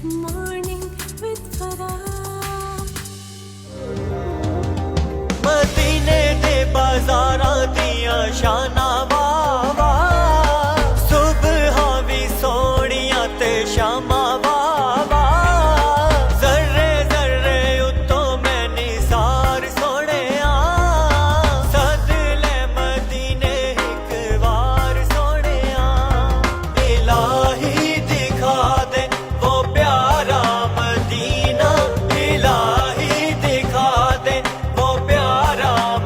Morning with Farah. ਮਦੀਨੇ ਦੇ ਬਾਜ਼ਾਰਾਂ ਦੀਆਂ ਸ਼ਾਨਾਂ ਵਾਵਾ ਸੁਬਹਾਂ ਵੀ ਸੋਹਣੀਆਂ ਤੇ ਸ਼ਾਮਾਂ ਵਾਵਾ ਜ਼ਰਰੇ ਜ਼ਰਰੇ ਉੱਤੋਂ ਮੈਂ ਨਿਸਾਰ ਸੋਹਣਿਆ ਸੱਦ ਲੈ ਮਦੀਨੇ ਇੱਕ ਵਾਰ ਸੋਹਣਿਆ ਇਲਾਹੀ ਦਿਖਾ ਦੇ ਉਹ ਪਿਆਰਾ ਮਦੀਨਾ ਇਲਾਹੀ ਦਿਖਾ ਦੇ ਉਹ ਪਿਆਰਾ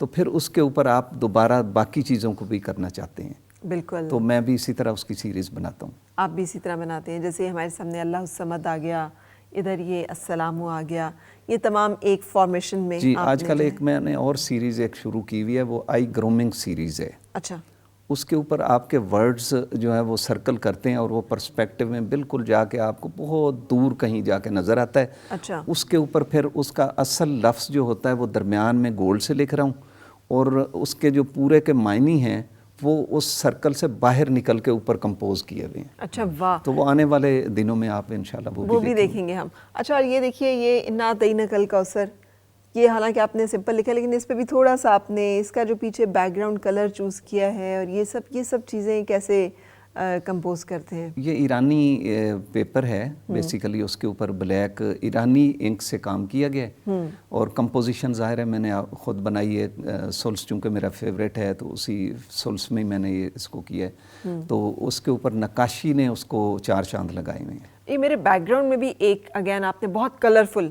تو پھر اس کے اوپر آپ دوبارہ باقی چیزوں کو بھی کرنا چاہتے ہیں. بالکل. تو میں بھی اسی طرح اس کی سیریز بناتا ہوں. آپ بھی اسی طرح بناتے ہیں. جیسے ہمارے سامنے اللہ الصمد آ گیا, ادھر یہ السلام آ گیا, یہ تمام ایک فارمیشن میں. جی آج کل ایک میں نے اور سیریز ایک شروع کی ہوئی ہے, وہ آئی گرومنگ سیریز ہے. اچھا. اس کے اوپر آپ کے ورڈز جو ہیں وہ سرکل کرتے ہیں اور وہ پرسپیکٹیو میں بالکل جا کے آپ کو بہت دور کہیں جا کے نظر آتا ہے. اچھا. اس کے اوپر پھر اس کا اصل لفظ جو ہوتا ہے وہ درمیان میں گولڈ سے لکھ رہا ہوں, اور اس کے جو پورے کے معنی ہیں وہ اس سرکل سے باہر نکل کے اوپر کمپوز کیے ہوئے ہیں. اچھا واہ. تو وہ آنے والے دنوں میں آپ انشاءاللہ وہ بھی دیکھیں گے ہم. اچھا, اور یہ دیکھیے یہ انا تئین کل کوثر, یہ حالانکہ آپ نے سمپل لکھا لیکن اس پہ بھی تھوڑا سا آپ نے اس کا جو پیچھے بیک گراؤنڈ کلر چوز کیا ہے, اور یہ سب چیزیں کیسے کمپوز کرتے ہیں؟ یہ ایرانی پیپر ہے بیسیکلی, اس کے اوپر بلیک ایرانی انک سے کام کیا گیا ہے, اور کمپوزیشن ظاہر ہے میں نے خود بنائی ہے. سولس چونکہ میرا فیوریٹ ہے تو اسی سولس میں میں نے یہ اس کو کیا ہے, تو اس کے اوپر نقاشی نے اس کو 4 چاند لگائے ہوئے ہیں. یہ میرے بیک گراؤنڈ میں بھی ایک اگین آپ نے بہت کلرفل,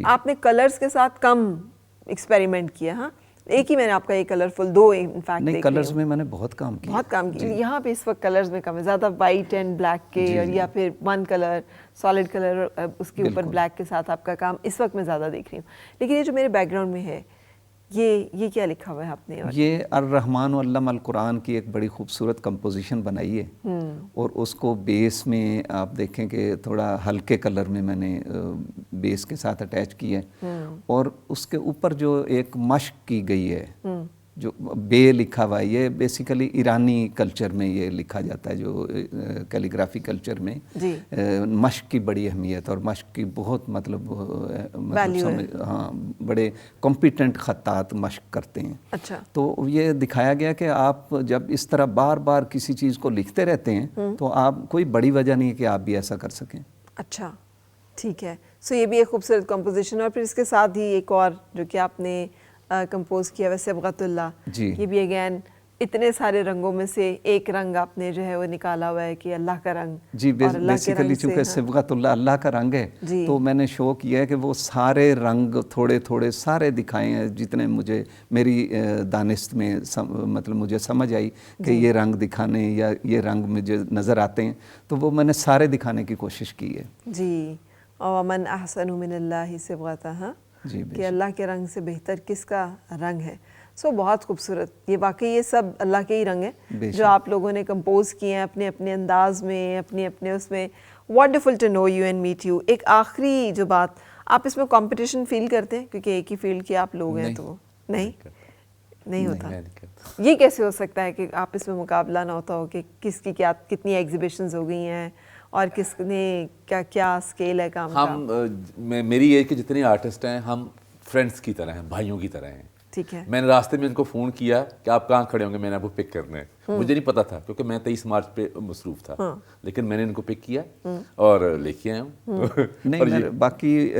آپ نے کلرز کے ساتھ کم ایکسپیریمنٹ کیا. ہاں, ایک ہی میں نے آپ کا یہ کلرفل 2 انفیکٹ نہیں, کلرز میں میں نے بہت کام کیا. یہاں پہ اس وقت کلرز میں کم ہے, زیادہ وائٹ اینڈ بلیک کے, اور یا پھر 1 کلر سالڈ کلر اس کے اوپر بلیک کے ساتھ آپ کا کام اس وقت میں زیادہ دیکھ رہی ہوں. لیکن یہ جو میرے بیک گراؤنڈ میں ہے یہ کیا لکھا ہوا ہے آپ نے؟ یہ الرحمن علم القرآن کی ایک بڑی خوبصورت کمپوزیشن بنائی ہے, اور اس کو بیس میں آپ دیکھیں کہ تھوڑا ہلکے کلر میں میں نے بیس کے ساتھ اٹیچ کی ہے, اور اس کے اوپر جو ایک مشق کی گئی ہے جو بے لکھا ہوا ہے, یہ بیسیکلی ایرانی کلچر میں یہ لکھا جاتا ہے, جو کیلیگرافی کلچر میں مشق کی بڑی اہمیت, اور مشق کی بہت مطلب ہاں بڑے کمپیٹنٹ خطاط مشق کرتے ہیں. اچھا. تو یہ دکھایا گیا کہ آپ جب اس طرح بار بار کسی چیز کو لکھتے رہتے ہیں تو آپ کوئی بڑی وجہ نہیں ہے کہ آپ بھی ایسا کر سکیں. اچھا ٹھیک ہے. سو یہ بھی ایک خوبصورت کمپوزیشن, اور پھر اس کے ساتھ ہی ایک اور جو کہ آپ نے کمپوز کیا ہے صبغۃ اللہ, یہ بھی اگین اتنے سارے رنگوں میں سے ایک رنگ آپ نے جو ہے وہ نکالا ہوا ہے کہ اللہ کا رنگ. جی بیسیکلی چونکہ صبغۃ اللہ اللہ کا رنگ ہے, تو میں نے شو کیا ہے کہ وہ سارے رنگ تھوڑے تھوڑے سارے دکھائے ہیں جتنے مجھے میری دانست میں مطلب مجھے سمجھ آئی کہ یہ رنگ دکھانے یا یہ رنگ مجھے نظر آتے ہیں, تو وہ میں نے سارے دکھانے کی کوشش کی ہے. جی. ومن احسن من اللہ صبغۃ, کہ اللہ کے رنگ سے بہتر کس کا رنگ ہے. سو بہت خوبصورت, یہ واقعی یہ سب اللہ کے ہی رنگ ہیں جو آپ لوگوں نے کمپوز کیے ہیں اپنے اپنے انداز میں, اپنے اس میں. Wonderful to know you and meet you. ایک آخری جو بات, آپ اس میں کمپٹیشن فیل کرتے ہیں کیونکہ ایک ہی فیلڈ کے آپ لوگ ہیں؟ تو نہیں ہوتا. یہ کیسے ہو سکتا ہے کہ آپ اس میں مقابلہ نہ ہوتا ہو کہ کس کی کیا کتنی ایگزیبیشنز ہو گئی ہیں اور کس نے کیا اسکیل ہے کام کا؟ میری یہ کہ جتنے آرٹسٹ ہیں ہم فرینڈس کی طرح ہیں, بھائیوں کی طرح ہیں. ٹھیک ہے. میں نے راستے میں ان کو فون کیا کہ آپ کہاں کھڑے ہوں گے, میں نے آپ کو پک کرنا ہے. مجھے نہیں پتا تھا کیونکہ میں 23 مارچ پہ مصروف تھا, لیکن میں نے ان کو پک کیا اور لے کے آیا ہوں. نہیں, باقی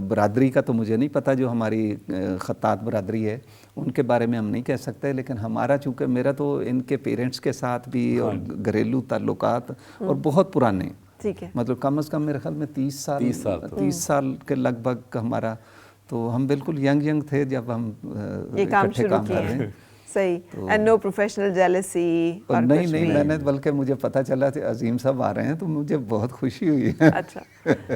برادری کا تو مجھے نہیں پتا, جو ہماری خطاط برادری ہے ان کے بارے میں ہم نہیں کہہ سکتے, لیکن ہمارا چونکہ میرا تو ان کے پیرنٹس کے ساتھ بھی اور گھریلو تعلقات اور بہت پرانے, مطلب کم از کم میرے خیال میں 30 سال کے لگ بھگ ہمارا, تو ہم بالکل ینگ تھے جب ہم یہ کام شروع کیے ہیں. صحیح. And no professional jealousy. نہیں میں نے, بلکہ مجھے پتہ چلا کہ عظیم صاحب آ رہے ہیں تو مجھے بہت خوشی ہوئی ہے. اچھا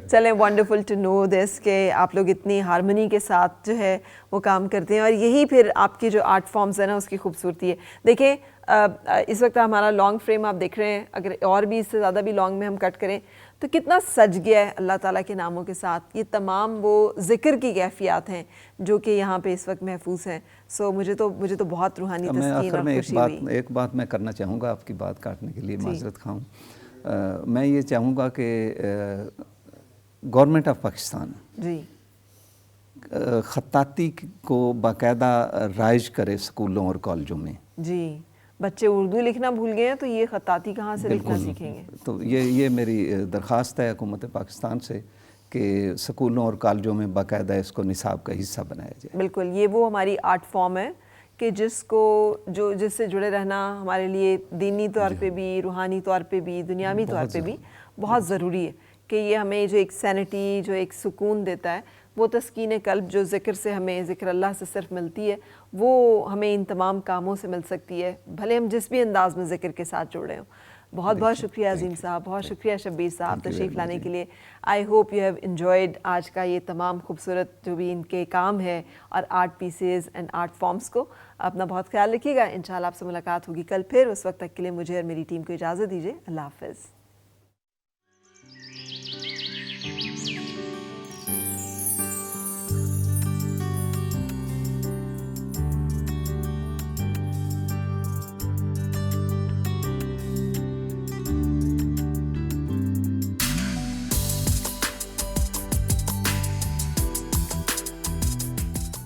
چلیں, ونڈرفل ٹو نو دس کہ آپ لوگ اتنی ہارمنی کے ساتھ جو ہے وہ کام کرتے ہیں, اور یہی پھر آپ کی جو آرٹ فارمز ہیں نا اس کی خوبصورتی ہے. دیکھیں اس وقت ہمارا لانگ فریم آپ دیکھ رہے ہیں, اگر اور بھی اس سے زیادہ بھی لانگ میں ہم کٹ کریں تو کتنا سج گیا ہے اللہ تعالیٰ کے ناموں کے ساتھ. یہ تمام وہ ذکر کی کیفیات ہیں جو کہ یہاں پہ اس وقت محفوظ ہیں. سو مجھے تو بہت روحانی تسکین اور خوشی ہوئی. ایک بات میں کرنا چاہوں گا, آپ کی بات کاٹنے کے لیے معذرت خواہوں. میں یہ چاہوں گا کہ گورنمنٹ آف پاکستان جی خطاطی کو باقاعدہ رائج کرے اسکولوں اور کالجوں میں. جی, بچے اردو لکھنا بھول گئے ہیں تو یہ خطاطی کہاں سے لکھنا سیکھیں گے؟ تو یہ میری درخواست ہے حکومت پاکستان سے کہ اسکولوں اور کالجوں میں باقاعدہ اس کو نصاب کا حصہ بنایا جائے. بالکل, یہ وہ ہماری آرٹ فارم ہے کہ جس سے جڑے رہنا ہمارے لیے دینی طور پہ بھی, روحانی طور پہ بھی, دنیاوی طور پہ بھی بہت ضروری ہے. کہ یہ ہمیں جو ایک سینٹی, جو ایک سکون دیتا ہے, وہ تسکین قلب جو ذکر سے ہمیں، ذکر اللہ سے صرف ملتی ہے، وہ ہمیں ان تمام کاموں سے مل سکتی ہے، بھلے ہم جس بھی انداز میں ذکر کے ساتھ جڑے ہوں۔ بہت بہت شکریہ عظیم صاحب، بہت شکریہ شبیر صاحب تشریف لانے کے لیے۔ I hope you have enjoyed آج کا یہ تمام خوبصورت جو بھی ان کے کام ہے اور art pieces and art forms کو۔ اپنا بہت خیال رکھیے گا، انشاءاللہ آپ سے ملاقات ہوگی کل پھر۔ اس وقت تک کے لیے مجھے اور میری ٹیم کو اجازت دیجیے، اللہ حافظ۔